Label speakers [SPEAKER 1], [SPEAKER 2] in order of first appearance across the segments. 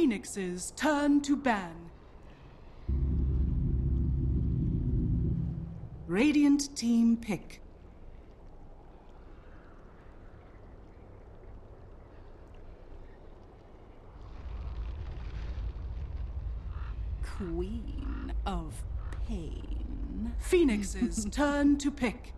[SPEAKER 1] Phoenix's turn to ban. Radiant team pick. Queen of Pain. Phoenix's turn to pick.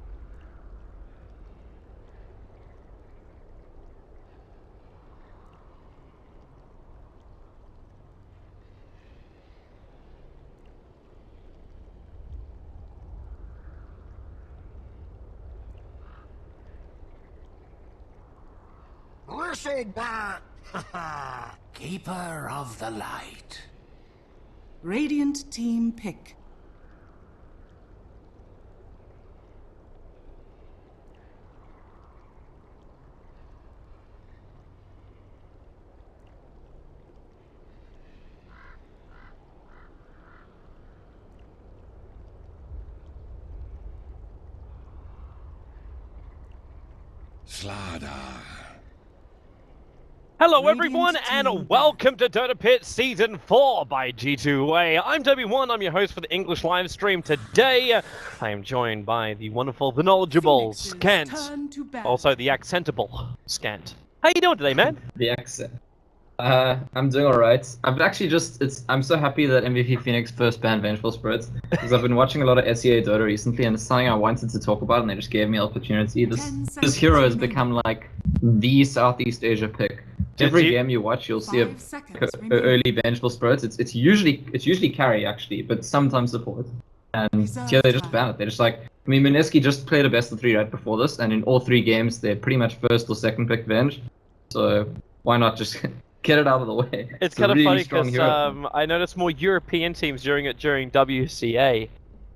[SPEAKER 2] Listen back! Keeper of the light.
[SPEAKER 1] Radiant team pick.
[SPEAKER 2] Slada.
[SPEAKER 3] Hello everyone, and welcome to Dota Pit Season 4 by G2A. I'm W1, I'm your host for the English live stream. Today, I am joined by the wonderful, the knowledgeable Scant, also the accentable Scant. How you doing today, man?
[SPEAKER 4] The accent. I'm doing alright. I'm so happy that MVP Phoenix first banned Vengeful Spirits, because I've been watching a lot of SEA Dota recently, and it's something I wanted to talk about, and they just gave me an opportunity. This hero has become like the Southeast Asia pick. Every game you watch, you'll see a early Vengeful Spirits. It's usually carry actually, but sometimes support. And here they just ban it. They're just like, I mean, Mineski just played a best of 3 right before this, and in all 3 games they're pretty much first or second pick Venge. So why not just get it out of the way?
[SPEAKER 3] It's kind of funny because I noticed more European teams during WCA,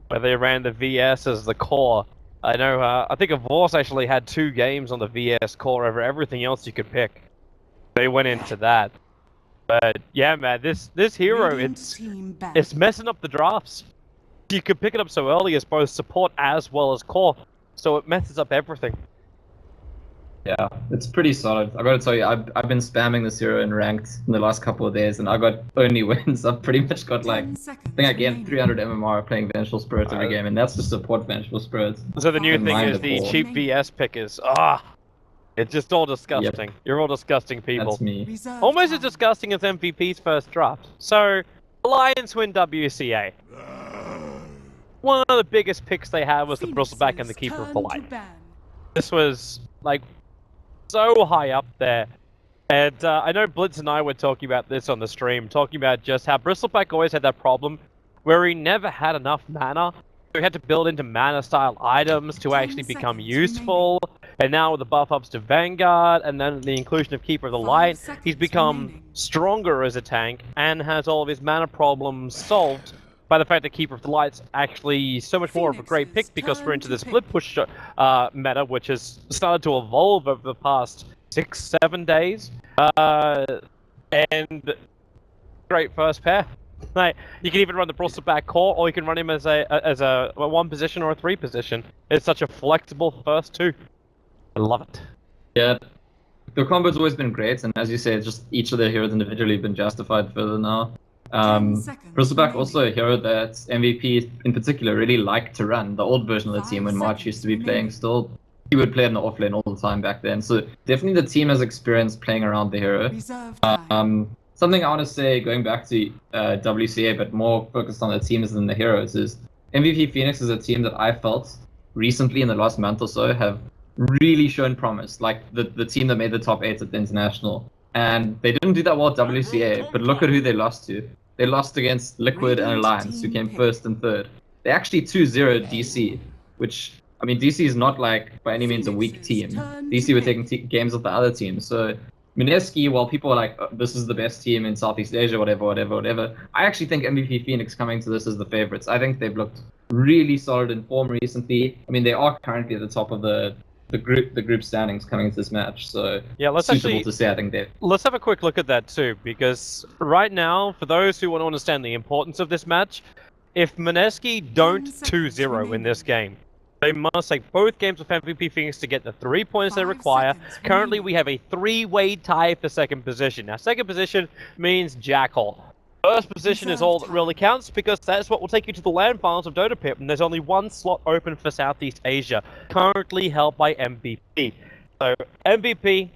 [SPEAKER 3] where they ran the VS as the core. I know, I think Avors actually had 2 games on the VS core over everything else you could pick. They went into that. But yeah, man, this hero, it's messing up the drafts. You could pick it up so early as both support as well as core, so it messes up everything.
[SPEAKER 4] Yeah, it's pretty solid. I gotta tell you, I've been spamming this hero in ranked in the last couple of days, and I got only wins. I've pretty much got like, I think I gained 300 MMR playing Vengeful Spirits every game, and that's to support Vengeful Spirits.
[SPEAKER 3] So the new thing is the cheap VS pick is, it's just all disgusting. Yep. You're all disgusting people.
[SPEAKER 4] That's me.
[SPEAKER 3] Almost as disgusting as MVP's first draft. So, Alliance win WCA. One of the biggest picks they had was the Bristleback and the Keeper of the Light. This was, like, so high up there. And I know Blitz and I were talking about this on the stream, talking about just how Bristleback always had that problem where he never had enough mana. So he had to build into mana-style items to actually become useful. And now with the buff-ups to Vanguard, and then the inclusion of Keeper of the Light, he's become stronger as a tank, and has all of his mana problems solved by the fact that Keeper of the Light's actually so much more of a great pick, because we're into the split push meta, which has started to evolve over the past 6-7 days. And great first pair. Like, you can even run the Bristleback core, or you can run him as a 1 position or a 3 position. It's such a flexible first 2. I love it.
[SPEAKER 4] Yeah, the combo's always been great, and as you say, just each of their heroes individually have been justified further now. Bristleback also a hero that MVP in particular really liked to run. The old version of the team when March used to be playing still, he would play in the offlane all the time back then. So definitely the team has experience playing around the hero. Something I want to say, going back to WCA, but more focused on the teams than the heroes, is MVP Phoenix is a team that I felt recently in the last month or so have really shown promise. Like the team that made the top 8 at the International. And they didn't do that well at WCA, but look at who they lost to. They lost against Liquid and Alliance, who came 1st and 3rd. They actually 2-0'd DC, which, I mean, DC is not like by any means a weak team. DC were taking games of the other teams. So Mineski, while people are like, oh, this is the best team in Southeast Asia, whatever, I actually think MVP Phoenix coming to this as the favorites. I think they've looked really solid in form recently. I mean, they are currently at the top of the group standings coming into this match, so
[SPEAKER 3] yeah, let's
[SPEAKER 4] to say, I think
[SPEAKER 3] let's have a quick look at that too, because right now, for those who want to understand the importance of this match, if Mineski don't 2-0 in this game, They must take both games with MVP Phoenix to get the 3 points they
[SPEAKER 1] 5
[SPEAKER 3] require.
[SPEAKER 1] seconds
[SPEAKER 3] Currently,
[SPEAKER 1] remaining.
[SPEAKER 3] we have a 3-way tie for second position. Now, second position means Jackhole. First position is
[SPEAKER 1] Reserve
[SPEAKER 3] all that really
[SPEAKER 1] time.
[SPEAKER 3] counts because that's what will take you to the land finals of Dota Pit, and there's only one slot open for Southeast Asia, currently held by MVP. So, MVP,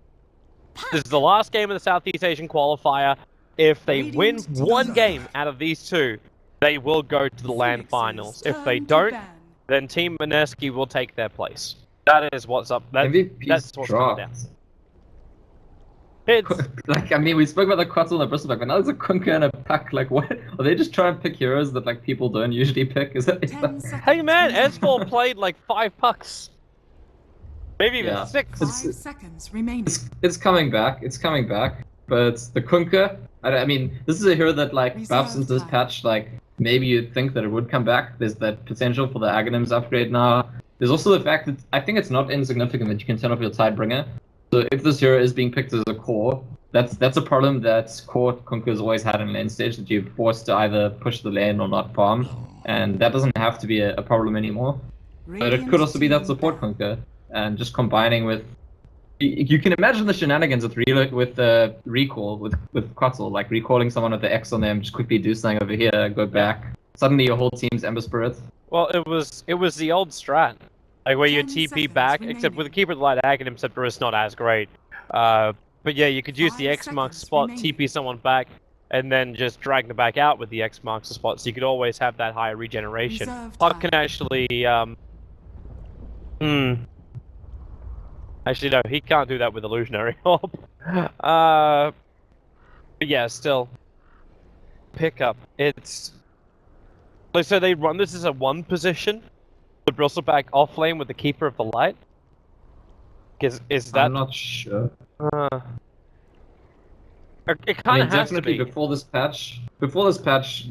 [SPEAKER 3] this is the last game of the Southeast Asian qualifier. If they win
[SPEAKER 1] Radiant
[SPEAKER 3] one
[SPEAKER 1] team.
[SPEAKER 3] game out of these two, they will go to the land
[SPEAKER 1] Phoenix's
[SPEAKER 3] finals. If they
[SPEAKER 1] turn to
[SPEAKER 3] don't,
[SPEAKER 1] ban.
[SPEAKER 3] then Team Mineski will take their place. That is what's up. That's
[SPEAKER 4] MVP's
[SPEAKER 3] what's coming down.
[SPEAKER 4] dropped.
[SPEAKER 3] It's
[SPEAKER 4] Like, I mean, we spoke about the Quetzal and the Bristleback, but now there's a Kunka and a Pack. Like, what? Are they just trying to pick heroes that, like, people don't usually pick? Is that...
[SPEAKER 1] 10 seconds
[SPEAKER 3] hey man,
[SPEAKER 1] remaining.
[SPEAKER 3] S4 played like 5 pucks, maybe even
[SPEAKER 4] Yeah.
[SPEAKER 3] 6.
[SPEAKER 1] 5 seconds remaining.
[SPEAKER 4] It's coming back. It's coming back. But the Kunka, I mean, this is a hero that, like, perhaps since this
[SPEAKER 1] Reserve
[SPEAKER 4] patch, like, maybe you'd think that it would come back. There's that potential for the Aghanims upgrade now. There's also the fact that I think it's not insignificant that you can turn off your Tidebringer. So if this hero is being picked as a core, that's a problem that core Kunka's always had in lane stage, that you're forced to either push the lane or not farm. And that doesn't have to be a problem anymore. But it could also be that support Kunka. And just combining with... You can imagine the shenanigans with recall, with Quetzal, like recalling someone with the X on them, just quickly do something over here, go back. Suddenly your whole team's Ember Spirit.
[SPEAKER 3] Well, it was the old strat, like where you
[SPEAKER 1] 10
[SPEAKER 3] TP
[SPEAKER 1] seconds
[SPEAKER 3] back,
[SPEAKER 1] remaining.
[SPEAKER 3] except with the Keeper of the Light Aghanim Scepter it's not as great. But yeah, you could use the
[SPEAKER 1] 5
[SPEAKER 3] X mark
[SPEAKER 1] seconds
[SPEAKER 3] spot,
[SPEAKER 1] remaining.
[SPEAKER 3] TP someone back, and then just drag them back out with the X marks spot, so you could always have that higher regeneration.
[SPEAKER 1] Reserve
[SPEAKER 3] Puck
[SPEAKER 1] time.
[SPEAKER 3] can actually Actually, no, he can't do that with Illusionary Orb. But yeah, still. Pickup. It's... Like, so they run this as a 1 position? The Bristleback off lane with the Keeper of the Light? Is that...
[SPEAKER 4] I'm not sure.
[SPEAKER 3] It
[SPEAKER 4] I
[SPEAKER 3] kind
[SPEAKER 4] mean,
[SPEAKER 3] of has to
[SPEAKER 4] definitely
[SPEAKER 3] be.
[SPEAKER 4] before this patch,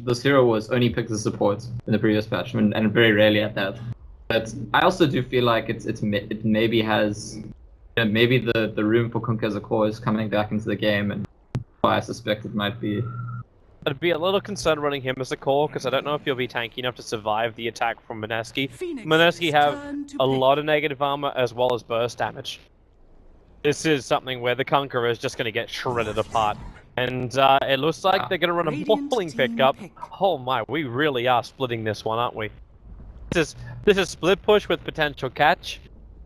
[SPEAKER 4] this hero was only picked as support in the previous patch, and very rarely at that. But I also do feel like it maybe has, maybe the room for Kunka as a core is coming back into the game, and why I suspect it might be.
[SPEAKER 3] I'd be a little concerned running him as a core, because I don't know if he'll be tanky enough to survive the attack from Mineski.
[SPEAKER 1] Phoenix's
[SPEAKER 3] Mineski have
[SPEAKER 1] turn to
[SPEAKER 3] a
[SPEAKER 1] pick.
[SPEAKER 3] lot of negative armor as well as burst damage. This is something where the Conqueror is just going to get shredded apart. And it looks like they're going to run a
[SPEAKER 1] Radiant
[SPEAKER 3] mauling
[SPEAKER 1] team
[SPEAKER 3] pickup.
[SPEAKER 1] pick.
[SPEAKER 3] Oh my, we really are splitting this one, aren't we? This is split push with potential catch.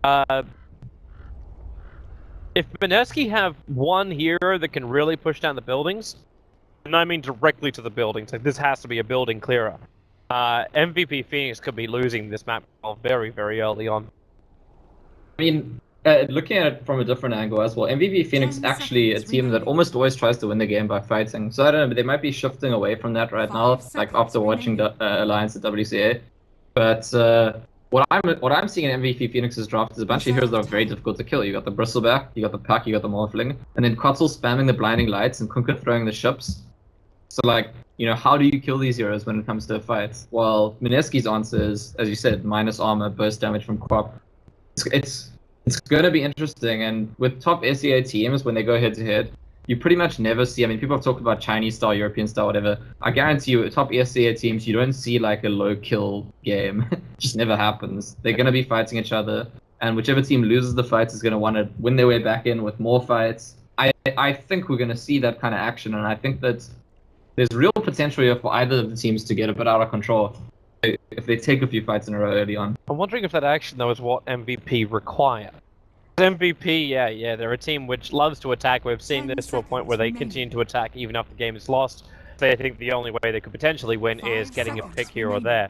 [SPEAKER 3] If Mineski have one hero that can really push down the buildings, and I mean directly to the buildings, like this has to be a building clearer, MVP Phoenix could be losing this map very, very early on.
[SPEAKER 4] I mean, looking at it from a different angle as well, MVP Phoenix
[SPEAKER 1] 10
[SPEAKER 4] actually a
[SPEAKER 1] seconds
[SPEAKER 4] team that
[SPEAKER 1] remaining.
[SPEAKER 4] almost always tries to win the game by fighting. So I don't know, but they might be shifting away from that right
[SPEAKER 1] 5
[SPEAKER 4] now, like
[SPEAKER 1] seconds
[SPEAKER 4] after watching the
[SPEAKER 1] remaining.
[SPEAKER 4] Alliance at WCA. But what I'm seeing in MVP Phoenix's draft is a bunch of heroes that are very difficult to kill. You got the Bristleback, you got the Pack, you got the Morphling, and then Quetzal spamming the blinding lights and Kunka throwing the ships. So like, how do you kill these heroes when it comes to a fight? Well, Mineski's answer is, as you said, minus armor, burst damage from Quap. It's going to be interesting, and with top SEA teams, when they go head-to-head, you pretty much never see, I mean, people have talked about Chinese style, European style, whatever. I guarantee you, top SEA teams, you don't see like a low-kill game. It just never happens. They're going to be fighting each other, and whichever team loses the fights is going to want to win their way back in with more fights. I think we're going to see that kind of action, and I think that there's real potential here for either of the teams to get a bit out of control if they take a few fights in a row early on.
[SPEAKER 3] I'm wondering if that action, though, is what MVP require. MVP, yeah, they're a team which loves to attack. We've seen
[SPEAKER 1] 10
[SPEAKER 3] this to a point where
[SPEAKER 1] seconds
[SPEAKER 3] they continue to attack even after the game is lost. They think the only way they could potentially win
[SPEAKER 1] 5
[SPEAKER 3] is getting a
[SPEAKER 1] seconds
[SPEAKER 3] pick here or
[SPEAKER 1] remaining.
[SPEAKER 3] there.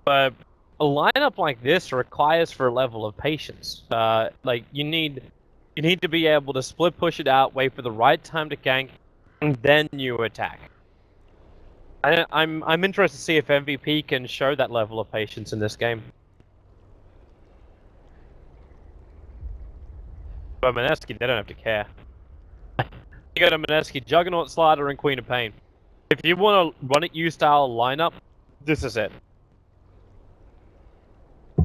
[SPEAKER 3] But a lineup like this requires for a level of patience. Like you need to be able to split push it out, wait for the right time to gank, and then you attack. I'm interested to see if MVP can show that level of patience in this game. But Mineski, they don't have to care. You go to Mineski, Juggernaut, Slider, and Queen of Pain. If you want to run it U-style lineup, this is it.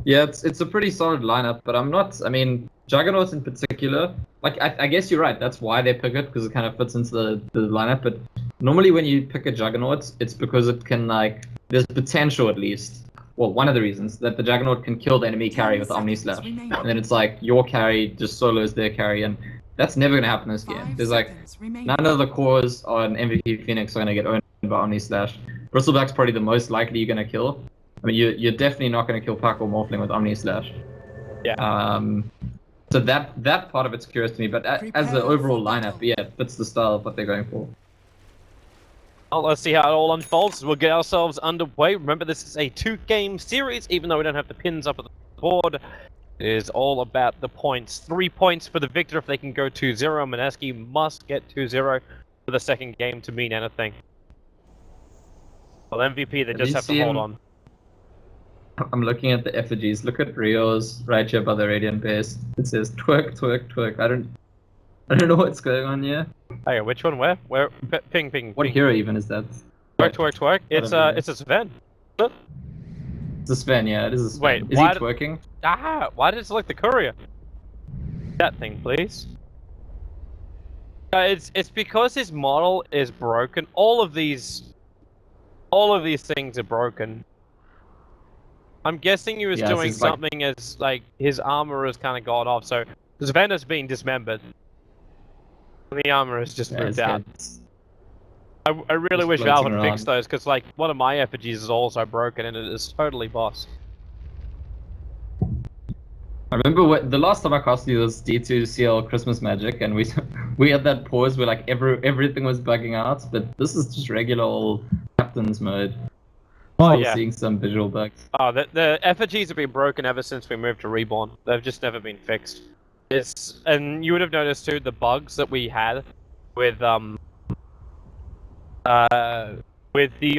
[SPEAKER 4] Yeah, it's a pretty solid lineup, but I mean, Juggernaut in particular, like, I guess you're right, that's why they pick it, because it kind of fits into the lineup, but normally when you pick a Juggernaut, it's because it can, like, there's potential at least. well, one of the reasons that the Juggernaut can kill the enemy carry with Omni Slash. And then it's like your carry just solos their carry, and that's never going to happen in this game. There's like none of the cores on MVP Phoenix are going to get owned by Omni Slash. Bristleback's probably the most likely you're going to kill. I mean, you're definitely not going to kill Puck or Morphling with Omni Slash.
[SPEAKER 3] Yeah.
[SPEAKER 4] So that part of it's curious to me, but as the overall lineup, yeah, it fits the style of what they're going for.
[SPEAKER 3] Well, let's see how it all unfolds. We'll get ourselves underway. Remember, this is a 2-game series, even though we don't have the pins up at the board. It is all about the points. 3 points for the victor if they can go 2-0. Mineski must get 2-0 for the second game to mean anything. Well, MVP, they just have to hold on.
[SPEAKER 4] I'm looking at the effigies. Look at Rio's right here by the Radiant base. It says twerk, twerk, twerk. I don't know what's going on here.
[SPEAKER 3] Hey, which one? Where? Ping, ping.
[SPEAKER 4] What
[SPEAKER 3] ping.
[SPEAKER 4] hero even is that?
[SPEAKER 3] Twerk, twerk, twerk. It's a Sven.
[SPEAKER 4] It's a Sven, yeah. It is a Sven.
[SPEAKER 3] Wait,
[SPEAKER 4] is he twerking?
[SPEAKER 3] Why did it select the courier? That thing, please. It's because his model is broken. All of these things are broken. I'm guessing he was doing something as like his armor has kind of gone off, so Sven has been dismembered. The armor has just moved out. I really wish Valve would fix those, because like one of my effigies is also broken and it is totally boss.
[SPEAKER 4] I remember the last time I cast you was D2 CL Christmas Magic, and we had that pause where like everything was bugging out, but this is just regular old captain's mode.
[SPEAKER 3] Oh yeah.
[SPEAKER 4] Seeing some visual bugs.
[SPEAKER 3] Oh, the effigies have been broken ever since we moved to Reborn. They've just never been fixed. And you would have noticed too the bugs that we had with the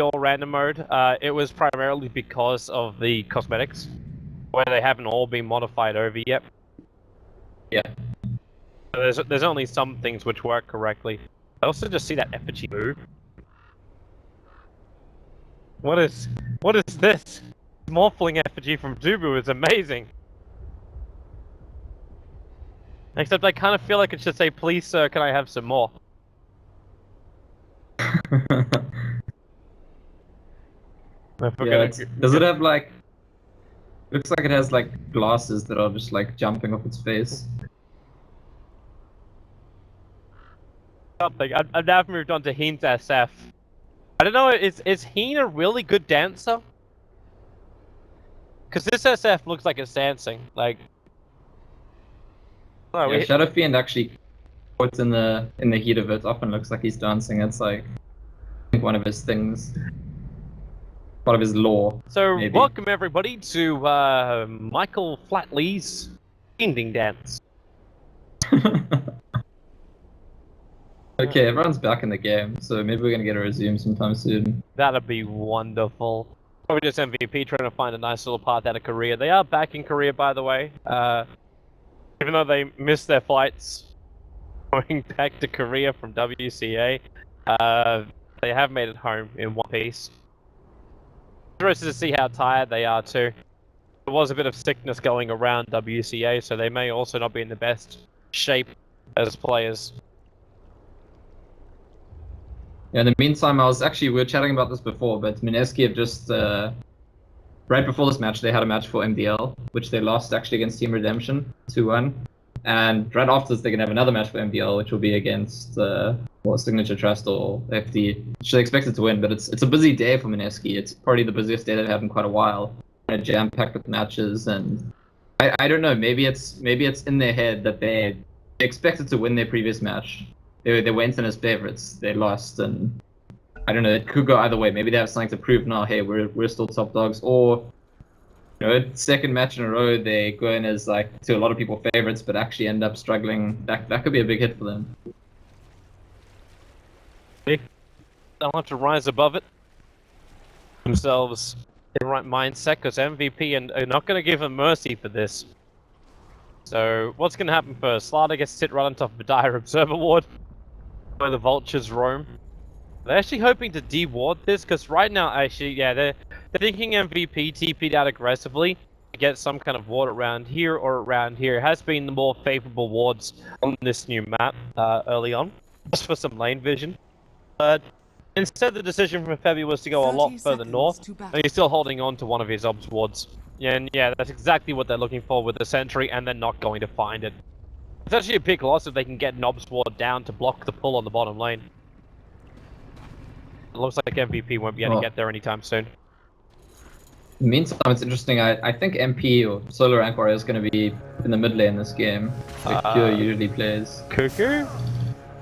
[SPEAKER 3] all random mode. It was primarily because of the cosmetics, where they haven't all been modified over yet.
[SPEAKER 4] Yeah.
[SPEAKER 3] So there's only some things which work correctly. I also just see that effigy move. What is this? Morphling effigy from Dubu is amazing. Except I kind of feel like it should say, "Please, sir, can I have some more?"
[SPEAKER 4] Yeah, does it have like? Looks like it has like glasses that are just like jumping off its face.
[SPEAKER 3] Something. I've now moved on to Heen's SF. I don't know. Is Heen a really good dancer? Because this SF looks like it's dancing. Like. Oh,
[SPEAKER 4] yeah, Shadow Fiend actually puts in the heat of it. Often looks like he's dancing. It's like I think one of his things, part of his lore.
[SPEAKER 3] So
[SPEAKER 4] maybe.
[SPEAKER 3] Welcome everybody to Michael Flatley's ending dance.
[SPEAKER 4] Okay, everyone's back in the game, so maybe we're gonna get a resume sometime soon.
[SPEAKER 3] That'd be wonderful. Probably just MVP trying to find a nice little path out of Korea. They are back in Korea, by the way. Even though they missed their flights going back to Korea from WCA, they have made it home in one piece. Interested to see how tired they are too. There was a bit of sickness going around WCA, so they may also not be in the best shape as players.
[SPEAKER 4] Yeah, in the meantime, we were chatting about this before, but Mineski have just, right before this match, they had a match for MDL, which they lost actually against Team Redemption, 2-1. And right after this, they're going to have another match for MDL, which will be against, Signature Trust or FD, which they expected to win, but it's a busy day for Mineski. It's probably the busiest day they've had in quite a while. Jam-packed with matches, and I don't know, maybe it's in their head that they expected to win their previous match. They went in as favorites. They lost, and I don't know. It could go either way. Maybe they have something to prove now. Hey, we're still top dogs. Or, second match in a row, they go in as like to a lot of people favorites, but actually end up struggling. That could be a big hit for them.
[SPEAKER 3] They'll have to rise above it themselves in the right mindset, because MVP and are not going to give them mercy for this. So what's going to happen first? Slada gets to sit right on top of a dire observer ward, where the vultures roam. They're actually hoping to de-ward this, because right now, actually, yeah, they're thinking MVP TP'd out aggressively to get some kind of ward around here or around here. It has been the more favorable wards on this new map early on, just for some lane vision. But Instead, the decision from Febby was to go a lot further north, and he's still holding on to one of his obs wards. And yeah, that's exactly what they're looking for with the sentry, and they're not going to find it. It's actually a big loss if they can get an obs ward down to block the pull on the bottom lane. It looks like MVP won't be able to get there anytime soon.
[SPEAKER 4] In the meantime, it's interesting. I think MP or solo rank warrior is going to be in the mid lane this game, like Pure usually plays.
[SPEAKER 3] Cuckoo?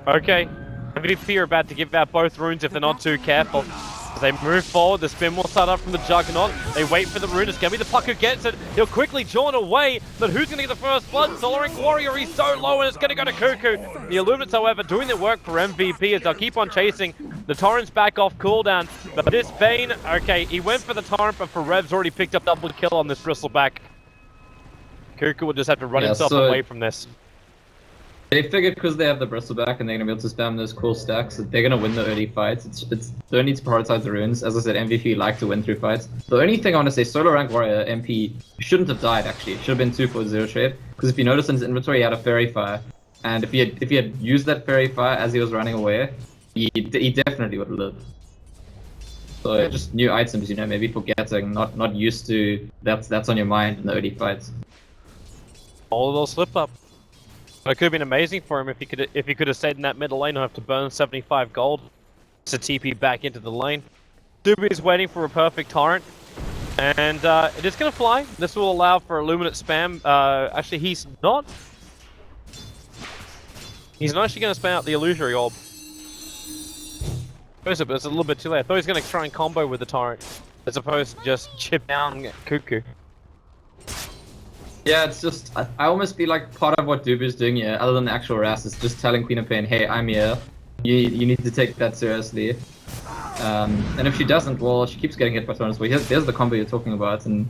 [SPEAKER 3] Okay. MVP are about to give out both runes if they're not too careful. As they move forward, the spin will start up from the Juggernaut. They wait for the rune. It's going to be the Puck who gets it. He'll quickly jawn away, but who's going to get the first blood? Solo rank warrior, he's so low, and it's going to go to Cuckoo. The Illuminates, however, doing the work for MVP as they'll keep on chasing. The Torrent's back off cooldown, but this Bane, okay, he went for the Torrent, but for Rev's already picked up double kill on this Bristleback. Cuckoo will just have to run himself away from this.
[SPEAKER 4] They figured because they have the Bristleback and they're going to be able to spam those cool stacks that they're going to win the early fights. They don't need to prioritize the runes. As I said, MVP like to win through fights. The only thing I want to say, solo rank warrior MP shouldn't have died actually. It should have been 2-4-0 trade. Because if you notice in his inventory he had a Fairy Fire. And if he had used that Fairy Fire as he was running away, he definitely would have lived. So just new items, you know, maybe forgetting, not used to that's on your mind in the early fights.
[SPEAKER 3] All a little slip up. It could have been amazing for him if he could have stayed in that middle lane and have to burn 75 gold to TP back into the lane. Dubu is waiting for a perfect torrent, and it is going to fly. This will allow for Illuminate spam. Actually, he's not. He's not actually going to spam out the Illusory Orb. But it's a little bit too late. I thought he was going to try and combo with the torrent, as opposed to just chip down Cuckoo.
[SPEAKER 4] Yeah, it's just, I almost feel like part of what Dubu's doing here, other than the actual RAS, is just telling Queen of Pain, hey, I'm here. You need to take that seriously. And if she doesn't, well, she keeps getting hit by Torrents. Well, there's the combo you're talking about, and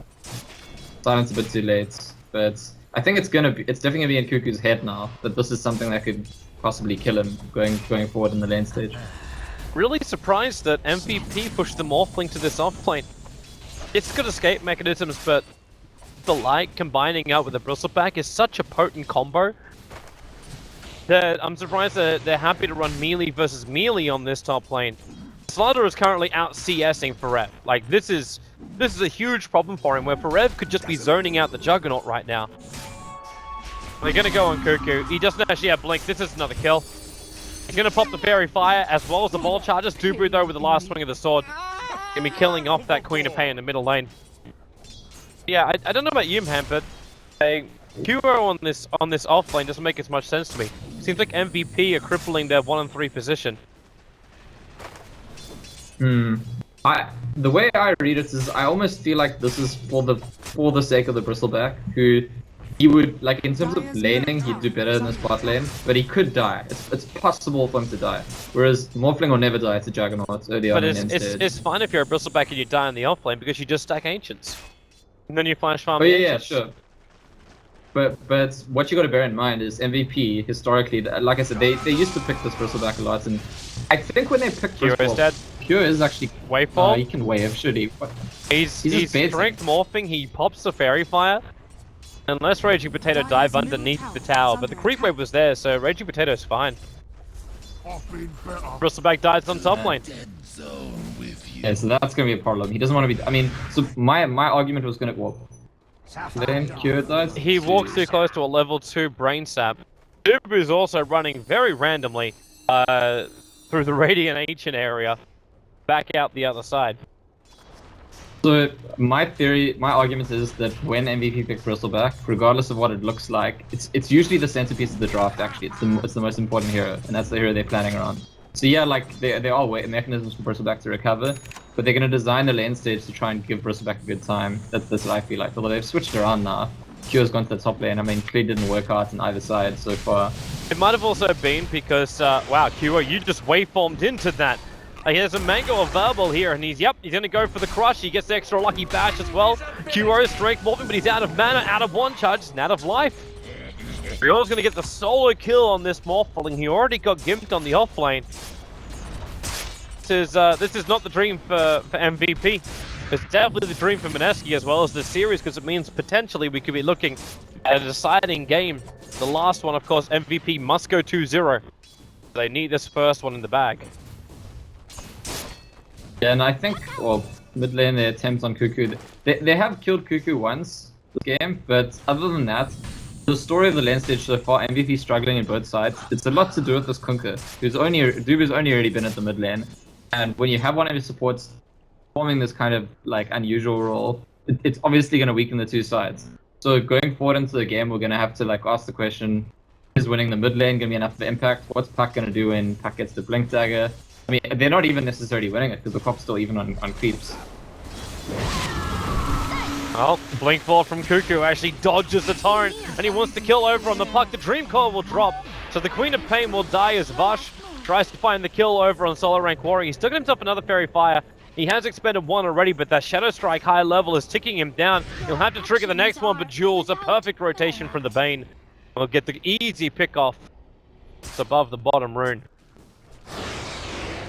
[SPEAKER 4] Silence a bit too late. But I think it's definitely gonna be in Cuckoo's head now, that this is something that could possibly kill him going forward in the lane stage.
[SPEAKER 3] Really surprised that MVP pushed the Morphling to this offlane. It's good escape mechanisms, but the light combining up with the Bristleback is such a potent combo that I'm surprised that they're happy to run melee versus melee on this top lane. Slaughter is currently out CSing Farev. Like, this is a huge problem for him, where Farev could just be zoning out the Juggernaut right now. They're gonna go on Cuckoo. He doesn't actually have Blink. This is another kill. He's gonna pop the Fairy Fire as well as the Ball Charges. Dubu, though, with the last swing of the sword, gonna be killing off that Queen of Pain in the middle lane. Yeah, I don't know about you, man, but QO on this offlane doesn't make as much sense to me. Seems like MVP are crippling their 1 and 3 position.
[SPEAKER 4] The way I read it is, I almost feel like this is for the sake of the Bristleback, who he would, like, in terms of laning, he'd do better in this bot lane, but he could die. It's possible for him to die. Whereas Morphling will never die to Juggernaut early on in the end stage.
[SPEAKER 3] It's fine if you're a Bristleback and you die in the offlane because you just stack Ancients. And then you flash farm.
[SPEAKER 4] Oh yeah, sure. But what you got to bear in mind is MVP historically, like I said, they used to pick this Bristleback a lot, and I think when they picked
[SPEAKER 3] Cure is dead.
[SPEAKER 4] Cure is actually
[SPEAKER 3] Waveform.
[SPEAKER 4] He can wave, should he?
[SPEAKER 3] He's strength morphing. He pops the Fairy Fire. Unless Raging Potato dive underneath the tower, but the creep wave was there, so Raging Potato's fine. Bristleback dies on top lane.
[SPEAKER 4] Yeah, so that's gonna be a problem. He doesn't want to be. I mean, so my argument was gonna. Well, then Cure dies.
[SPEAKER 3] He walks too close to a level 2 brain sap. Dubu is also running very randomly through the Radiant Ancient area, back out the other side.
[SPEAKER 4] So my argument is that when MVP picks Bristleback, regardless of what it looks like, it's usually the centerpiece of the draft. Actually, it's the most important hero, and that's the hero they're planning around. So yeah, like there are mechanisms for Bristleback to recover, but they're gonna design the lane stage to try and give Bristleback a good time. That's what I feel like. Although they've switched around now. Cure's gone to the top lane. I mean, clearly didn't work out on either side so far.
[SPEAKER 3] It might have also been because wow, QO, you just waveformed into that. He has a Mango available here, and he's gonna go for the crush. He gets the extra lucky bash as well. QO strength morphing, but he's out of mana, out of one charge, and out of life. Rio's gonna get the solo kill on this Morphling. He already got gimped on the offlane. This is not the dream for MVP. It's definitely the dream for Mineski as well as the series, because it means potentially we could be looking at a deciding game. The last one, of course, MVP must go 2-0. They need this first one in the bag.
[SPEAKER 4] Yeah, and I think, well, mid lane, their attempts on Cuckoo, they have killed Cuckoo once this game, but other than that, the story of the lane stage so far, MVP struggling in both sides, it's a lot to do with this Kunkka, who's only really been at the mid lane, and when you have one of his supports performing this kind of like unusual role, it's obviously going to weaken the two sides. So going forward into the game, we're going to have to like ask the question, is winning the mid lane going to be enough of an impact? What's Puck going to do when Puck gets the Blink Dagger? I mean, they're not even necessarily winning it because the cop's still even on creeps.
[SPEAKER 3] Well, Blink Ball from Cuckoo actually dodges the torrent, and he wants to kill over on the Puck. The Dream Core will drop, so the Queen of Pain will die as Vash tries to find the kill over on solo rank Warrior. He's taken himself another Fairy Fire. He has expended one already, but that Shadow Strike high level is ticking him down. He'll have to trigger the next one, but Jules, a perfect rotation from the Bane, will get the easy pick off. It's above the bottom rune.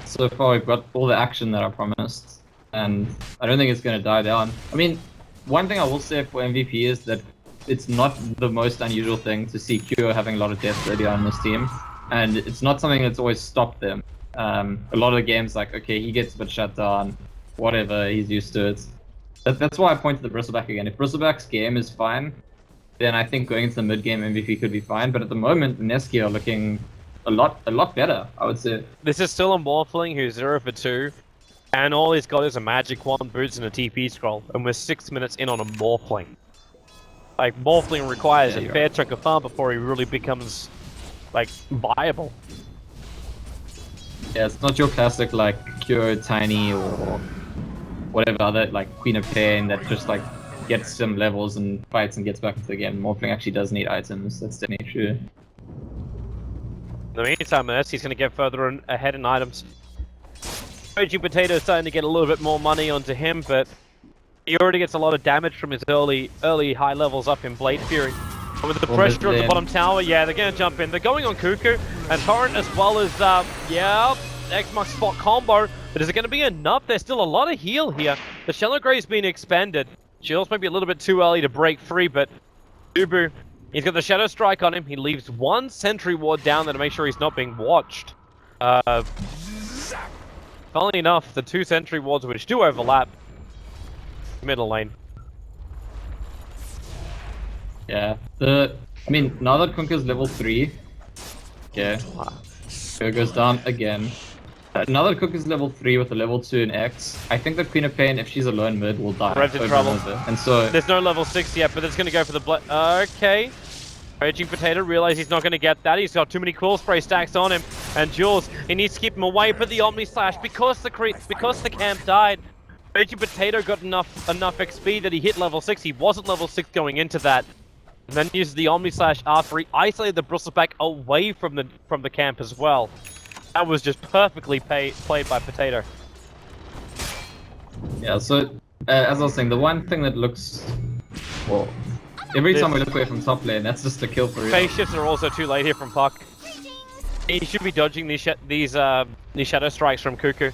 [SPEAKER 4] So far, we've got all the action that I promised, and I don't think it's going to die down. I mean, one thing I will say for MVP is that it's not the most unusual thing to see Q having a lot of deaths early on in this team, and it's not something that's always stopped them. A lot of the games, like, okay, he gets a bit shut down, whatever, he's used to it. That's why I point to the Bristleback again. If Bristleback's game is fine, then I think going into the mid-game MVP could be fine, but at the moment, Mineski are looking a lot better, I would say.
[SPEAKER 3] This is still a Morphling who's 0 for 2, and all he's got is a Magic Wand, Boots, and a TP Scroll, and we're 6 minutes in on a Morphling. Like, Morphling requires a fair chunk of farm before he really becomes, like, viable.
[SPEAKER 4] Yeah, it's not your classic, like, Cure, Tiny, or whatever other, like, Queen of Pain that just, like, gets some levels and fights and gets back into the game. Morphling actually does need items, that's definitely true.
[SPEAKER 3] In the meantime, Mineski's going to get further ahead in items. Raging Potato is starting to get a little bit more money onto him, but he already gets a lot of damage from his early high levels up in Blade Fury. And with the pressure on the bottom tower, yeah, they're going to jump in. They're going on Cuckoo and Torrent as well as, yeah, X-Mark spot combo. But is it going to be enough? There's still a lot of heal here. The Shallow Grave's been expended. Shields might be a little bit too early to break free, but Dubu, he's got the Shadow Strike on him. He leaves one Sentry Ward down there to make sure he's not being watched. Funnily enough, the 2 Sentry Wards which do overlap, middle lane.
[SPEAKER 4] Yeah, I mean, now that Kunkka's level 3, okay, so it goes down again. Now that Kunkka's level 3 with a level 2 in X, I think that Queen of Pain, if she's alone mid, will die.
[SPEAKER 3] Red's in trouble.
[SPEAKER 4] And so
[SPEAKER 3] there's no level 6 yet, but it's going to go for the okay. Raging Potato realizes he's not going to get that. He's got too many Cool Spray stacks on him. And Jules, he needs to keep him away for the Omni Slash because the camp died. Raging Potato got enough XP that he hit level 6. He wasn't level 6 going into that. And then used the Omni Slash after he isolated the Bristleback away from the camp as well. That was just perfectly played by Potato.
[SPEAKER 4] Yeah, so as I was saying, the one thing that looks, well, every time we look away from top lane, that's just a kill for real.
[SPEAKER 3] Phase shifts are also too late here from Puck. He should be dodging these Shadow Strikes from Cuckoo.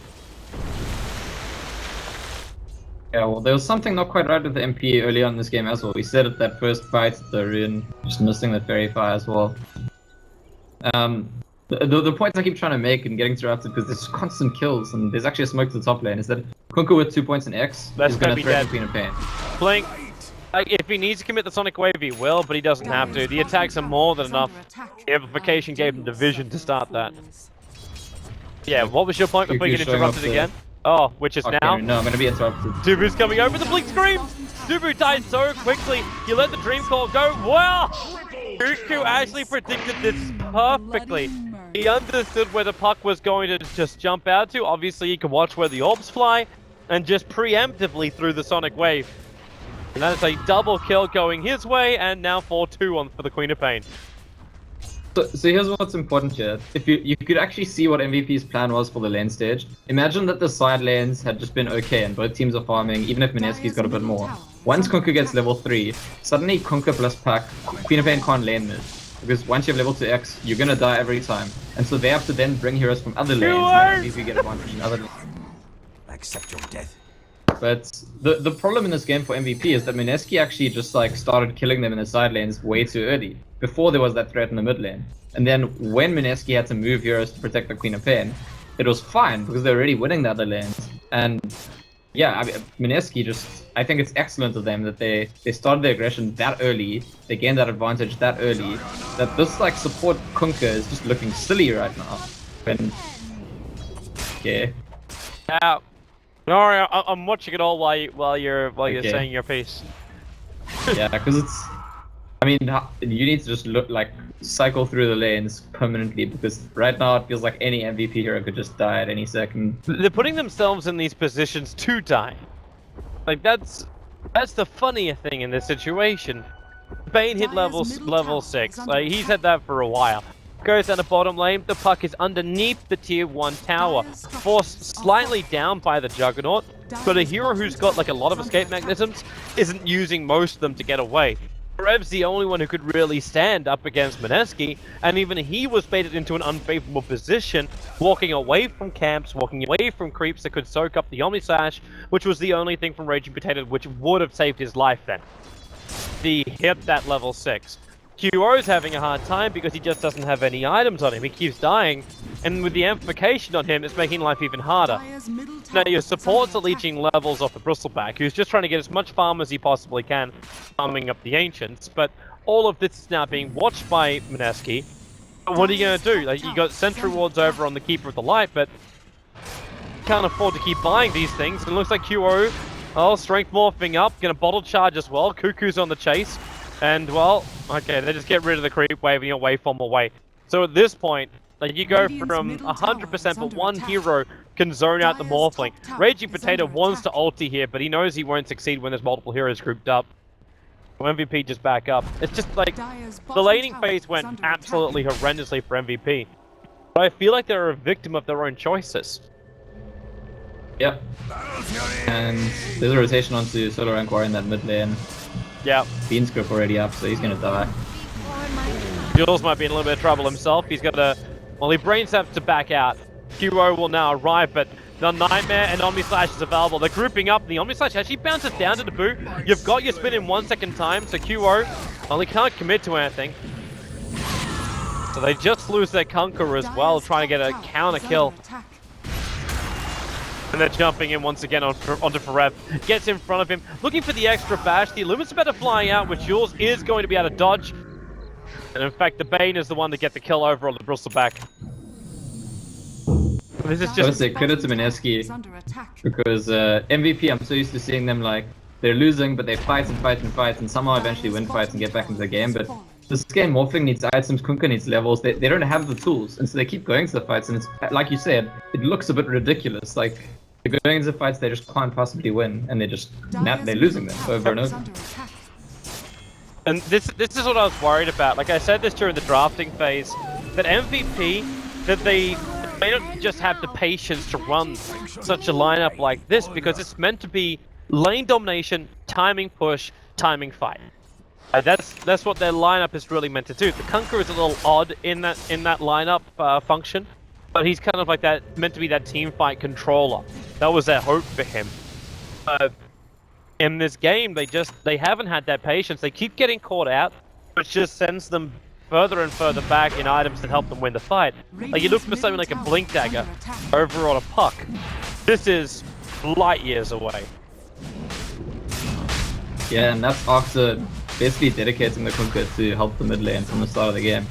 [SPEAKER 4] Yeah, well, there was something not quite right with the MP early on in this game as well. We said at that first fight, the Rune, just missing the Fairy Fire as well. The points I keep trying to make and getting interrupted because there's constant kills and there's actually a smoke to the top lane is that Kunkka with 2 points in X is going to threaten Queen of Pain.
[SPEAKER 3] Blink. If he needs to commit the Sonic Wave, he will, but he doesn't have to. The attacks are more than enough. The amplification gave him the vision to start that. Yeah, what was your point before you get interrupted again? Oh, which is now?
[SPEAKER 4] No, I'm going to be interrupted.
[SPEAKER 3] Dubu's coming over, the Blink scream! Dubu died so quickly, you let the Dream Call go. Wow! Cuckoo actually predicted this perfectly. He understood where the Puck was going to just jump out to. Obviously, he can watch where the orbs fly, and just preemptively threw the Sonic Wave. And that is a double kill going his way, and now 4-2 for the Queen of Pain.
[SPEAKER 4] So here's what's important here. If you could actually see what MVP's plan was for the lane stage. Imagine that the side lanes had just been okay and both teams are farming, even if Mineski's got a bit more. Once Kunkka gets level 3, suddenly Kunkka plus Puck, Queen of Pain can't lane mid. Because once you have level 2x, you're gonna die every time. And so they have to then bring heroes from other lanes and MVP get advantage in other lanes.
[SPEAKER 2] Accept your death.
[SPEAKER 4] But the problem in this game for MVP is that Mineski actually just like started killing them in the side lanes way too early, before there was that threat in the mid lane. And then when Mineski had to move heroes to protect the Queen of Pain, it was fine because they're already winning the other lanes. And yeah, I mean, Mineski I think it's excellent of them that they started their aggression that early, they gained that advantage that early, that this like support Kunkka is just looking silly right now. And yeah.
[SPEAKER 3] Now, Nori, I'm watching it all while you're saying your piece.
[SPEAKER 4] Yeah, because it's. I mean, you need to just cycle through the lanes permanently, because right now it feels like any MVP hero could just die at any second.
[SPEAKER 3] They're putting themselves in these positions to die. Like that's the funnier thing in this situation. Bane hit level 6. Like he's had that for a while. Goes down the bottom lane. The puck is underneath the tier 1 tower, forced slightly down by the Juggernaut. But a hero who's got like a lot of escape mechanisms isn't using most of them to get away. Rev's the only one who could really stand up against Mineski, and even he was baited into an unfavorable position, walking away from camps, walking away from creeps that could soak up the Omni Slash, which was the only thing from Raging Potato which would have saved his life then. He hit that level 6. QO's having a hard time because he just doesn't have any items on him. He keeps dying, and with the amplification on him, it's making life even harder. Now your supports are leeching levels off the Bristleback, who's just trying to get as much farm as he possibly can, farming up the Ancients, but all of this is now being watched by Mineski. What are you going to do? Like, you got Sentry Wards over on the Keeper of the Light, but can't afford to keep buying these things, and it looks like QO, strength morphing up, gonna bottle charge as well, Cuckoo's on the chase. And, well, okay, they just get rid of the creep wave and your waveform away. So at this point, like, you go from 100%, but one hero can zone out the Morphling. Raging Potato wants to ulti here, but he knows he won't succeed when there's multiple heroes grouped up. MVP just back up. It's just like, the laning phase went absolutely horrendously for MVP. But I feel like they're a victim of their own choices.
[SPEAKER 4] Yep. And there's a rotation onto Solo Rank War in that mid lane.
[SPEAKER 3] Yeah.
[SPEAKER 4] Bean's grip already up, so he's gonna die.
[SPEAKER 3] Jules might be in a little bit of trouble himself. He's got to, well, he brains have to back out. QO will now arrive, but the Nightmare and Omni Slash is available. They're grouping up. The Omni Slash actually bounces down to the boot. You've got your spin in 1 second time, so QO, well, he can't commit to anything. So they just lose their Kunkka as well, trying to get a counter kill. And they're jumping in once again onto Farev. Gets in front of him, looking for the extra bash. The Illumin's about to flying out, which Jules is going to be able to dodge. And in fact, the Bane is the one to get the kill over on the Bristleback. This is just...
[SPEAKER 4] credit to Mineski, because MVP, I'm so used to seeing them like, they're losing, but they fight and fight and fight, and somehow eventually win fights and get back into the game. But this game, Morphling needs items, Kunkka needs levels, they don't have the tools, and so they keep going to the fights, and it's, like you said, it looks a bit ridiculous. Like, they're going into fights they just can't possibly win, and they're losing them over and over.
[SPEAKER 3] And this is what I was worried about. Like I said this during the drafting phase, that MVP, that they may not just have the patience to run such a lineup like this, because it's meant to be lane domination, timing push, timing fight. That's what their lineup is really meant to do. The Kunkka is a little odd in that lineup function, but he's kind of like that, meant to be that team fight controller. That was their hope for him. But in this game, they haven't had that patience. They keep getting caught out, which just sends them further and further back in items that help them win the fight. Like, you look for something like a Blink Dagger over on a puck. This is light years away.
[SPEAKER 4] Yeah, and that's after basically dedicating the Kunkka to help the mid lane from the start of the game.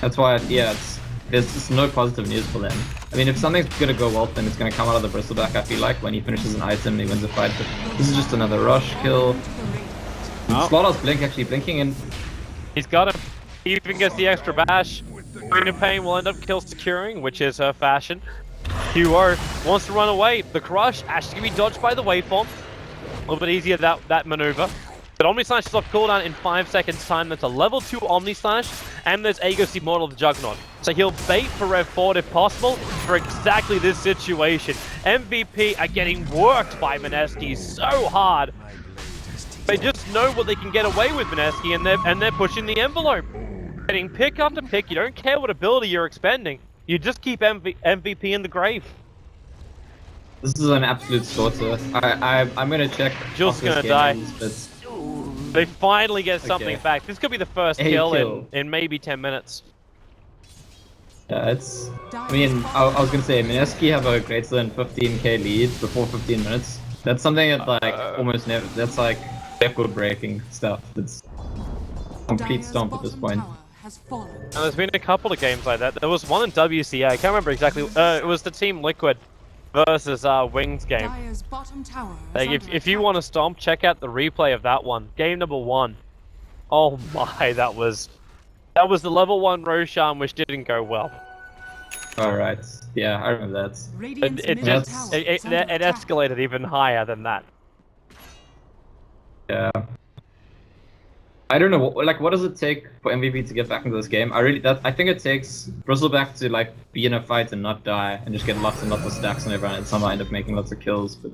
[SPEAKER 4] That's why, yeah, there's just no positive news for them. I mean, if something's gonna go well, then it's gonna come out of the Bristleback, I feel like, when he finishes an item, he wins a fight. But this is just another rush kill. Slaughter's Blink actually blinking in.
[SPEAKER 3] He's got him. He even gets the extra bash. Queen of Pain will end up kill securing, which is her fashion. QO wants to run away. The Crush actually can be dodged by the waveform. A little bit easier that maneuver. But Omni Slash is off cooldown in 5 seconds time. That's a level 2 Omni Slash, and there's Aegis Immortal of the Juggernaut. So he'll bait for Rev forward if possible for exactly this situation. MVP are getting worked by Mineski so hard. They just know what they can get away with Mineski, and they're pushing the envelope. Getting pick after pick, you don't care what ability you're expending. You just keep MVP in the grave.
[SPEAKER 4] This is an absolute slaughter. I'm gonna check.
[SPEAKER 3] Jules gonna die.
[SPEAKER 4] Ends,
[SPEAKER 3] they finally get something back. This could be the first kill in maybe 10 minutes.
[SPEAKER 4] Yeah, it's. I mean, I was gonna say, Mineski have a greater than 15k lead before 15 minutes. That's something that like almost never. That's like record-breaking stuff. It's complete stomp at this point.
[SPEAKER 1] Fallen.
[SPEAKER 3] And there's been a couple of games like that. There was one in WCA. I can't remember exactly. It was the Team Liquid versus Wings game.
[SPEAKER 1] Dire's bottom tower is
[SPEAKER 3] Like,
[SPEAKER 1] under
[SPEAKER 3] if you
[SPEAKER 1] attack.
[SPEAKER 3] want to stomp, check out the replay of that one. Game number 1. Oh my, that was the level 1 Roshan, which didn't go well.
[SPEAKER 4] Alright, yeah, I remember that.
[SPEAKER 1] Radiant's
[SPEAKER 3] It
[SPEAKER 1] middle
[SPEAKER 3] just
[SPEAKER 1] tower is under
[SPEAKER 3] it
[SPEAKER 1] attack.
[SPEAKER 3] escalated even higher than that.
[SPEAKER 4] Yeah. I don't know, what does it take for MVP to get back into this game? I think it takes Bristleback to like be in a fight and not die and just get lots and lots of stacks on everyone and somehow end up making lots of kills. But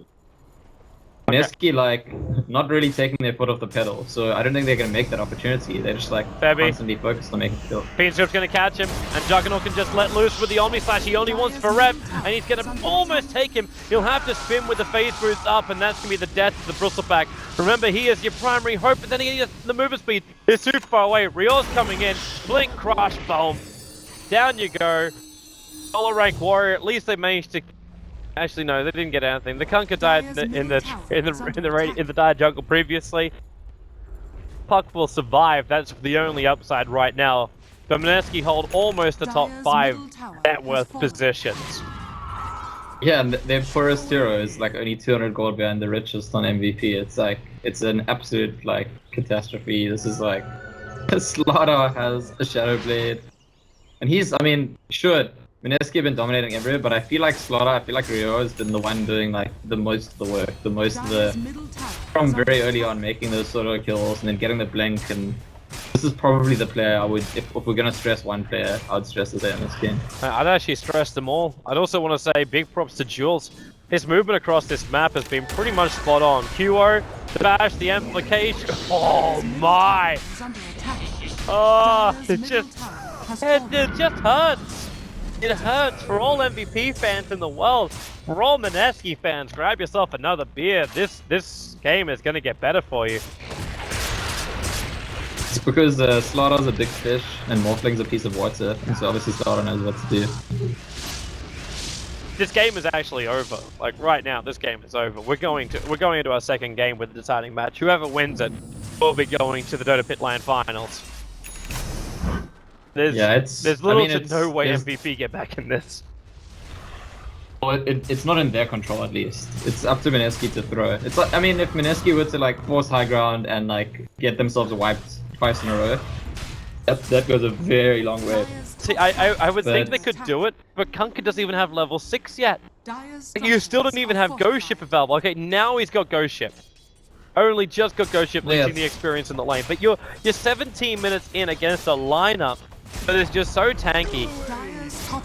[SPEAKER 4] Mineski like not really taking their foot off the pedal, so I don't think they're gonna make that opportunity. They're just like
[SPEAKER 3] Fabi.
[SPEAKER 4] constantly focused on making kills.
[SPEAKER 3] Fiendstrip's gonna catch him, and Juggernaut can just let loose with the Omni Slash. He only wants for Rev, and he's gonna almost take him. He'll have to spin with the phase boost up, and that's gonna be the death of the Bristleback. Remember, he is your primary hope, but then he gets the mover speed. He's super far away. Rior's coming in. Blink, crush, boom. Down you go. Solo rank warrior. At least they managed to. Actually, no, they didn't get anything. The Kunkka died in the dire jungle previously. Puck will survive. That's the only upside right now. But Mineski hold almost the top 5 net worth positions.
[SPEAKER 4] Yeah, and their poorest hero is like only 200 gold behind the richest on MVP. It's like, it's an absolute like catastrophe. This is like, Slaughter has a Shadow Blade. And he's, I mean, sure, Mineski have been dominating everywhere, but I feel like Rio has been the one doing like the most of the work, the most of the, from very early on making those sort of kills and then getting the blink, and this is probably the player I would, if we're gonna stress one player, I would stress this in this game.
[SPEAKER 3] I'd actually stress them all. I'd also want to say big props to Jules. His movement across this map has been pretty much spot on. QO, the bash, the amplification. Oh my! Oh, it just hurts. It hurts for all MVP fans in the world. For all Mineski fans, grab yourself another beer. This game is gonna get better for you.
[SPEAKER 4] It's because Slaughter's a big fish and Morphling's a piece of water, and so obviously Slaughter knows what to do.
[SPEAKER 3] This game is actually over. Like right now, this game is over. We're going into our second game with the deciding match. Whoever wins it will be going to the Dota Pit League finals. There's little to no way MVP get back in this.
[SPEAKER 4] Well, it's not in their control, at least. It's up to Mineski to throw. It's like, I mean, if Mineski were to like force high ground and like get themselves wiped twice in a row, that goes a very long way.
[SPEAKER 3] See, I would think they could do it, but Kunkka doesn't even have level 6 yet. You still don't even have Ghost Ship available. Okay, now he's got Ghost Ship. Only just got Ghost Ship, losing the experience in the lane. But you're 17 minutes in against a lineup that is just so tanky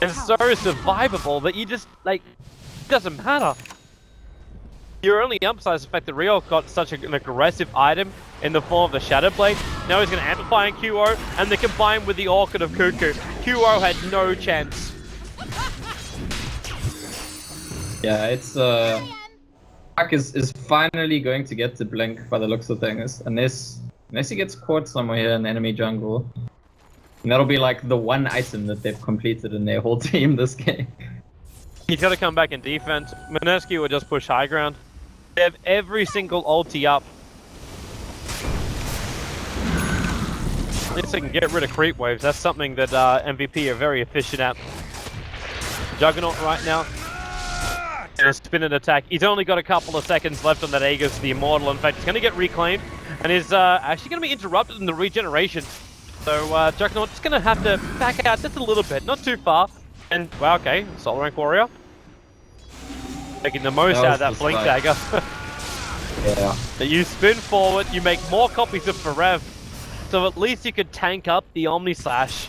[SPEAKER 3] and so survivable that you just, like, it doesn't matter. Your only upside is the fact that Rio got such an aggressive item in the form of the Shadow Blade. Now he's going to amplify in QO, and they combine with the Orchid of Cuckoo. QO had no chance.
[SPEAKER 4] Yeah, it's Pac is finally going to get to blink by the looks of things, unless he gets caught somewhere here in the enemy jungle. And that'll be like the one item that they've completed in their whole team this game.
[SPEAKER 3] He's got to come back in defense. Mineski will just push high ground. They have every single ulti up. At least they can get rid of creep waves. That's something that MVP are very efficient at. Juggernaut right now. And a spin and attack. He's only got a couple of seconds left on that Aegis, the Immortal. In fact, he's going to get reclaimed. And is actually going to be interrupted in the regeneration. So Juggernaut's going to have to back out just a little bit. Not too far. And, well, okay. Solo rank warrior. Making the most out of that blink dagger.
[SPEAKER 4] Yeah.
[SPEAKER 3] You spin forward, you make more copies of Forev, so at least you could tank up the Omni Slash.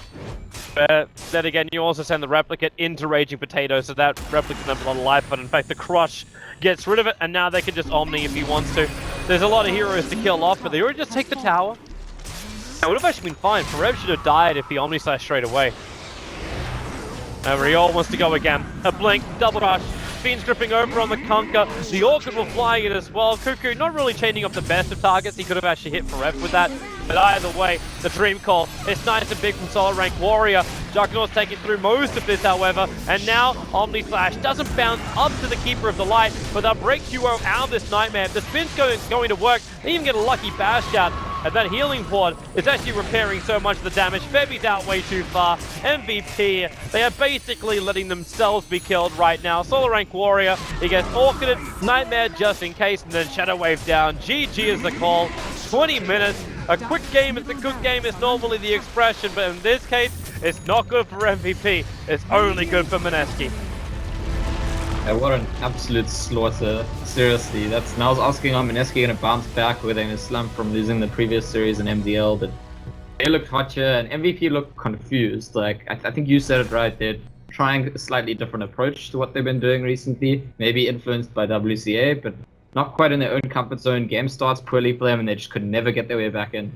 [SPEAKER 3] Then again, you also send the Replicate into Raging Potato, so that Replicate them a lot of life, but in fact the Crush gets rid of it, and now they can just Omni if he wants to. There's a lot of heroes to kill off, but they already just take the tower. It would have actually been fine. Forev should have died if he Omni Slash straight away. Riol wants to go again. A blink, double rush. Fiend's gripping over on the Kunkka. The Orchid will fly in as well. Cuckoo not really chaining up the best of targets. He could have actually hit Forev with that. But either way, the dream call is nice and big from Solo Rank Warrior. Juggernaut's taking through most of this, however, and now Omni Slash doesn't bounce up to the Keeper of the Light, but they'll break Duo out of this Nightmare. The spin's going to work. They even get a lucky bash out, and that healing ward is actually repairing so much of the damage. Febby's out way too far. MVP, they are basically letting themselves be killed right now. Solo Rank Warrior, he gets orchided, Nightmare just in case, and then Shadow Wave down. GG is the call. 20 minutes. A quick game is a good game is normally the expression, but in this case, it's not good for MVP. It's only good for Mineski.
[SPEAKER 4] Yeah, what an absolute slaughter. Seriously, that's. And I was asking, are Mineski going to bounce back with a slump from losing the previous series in MDL, but they looked hot here, and MVP looked confused. Like, I think you said it right, they're trying a slightly different approach to what they've been doing recently, maybe influenced by WCA, but not quite in their own comfort zone. Game starts poorly for them, and they just could never get their way back in.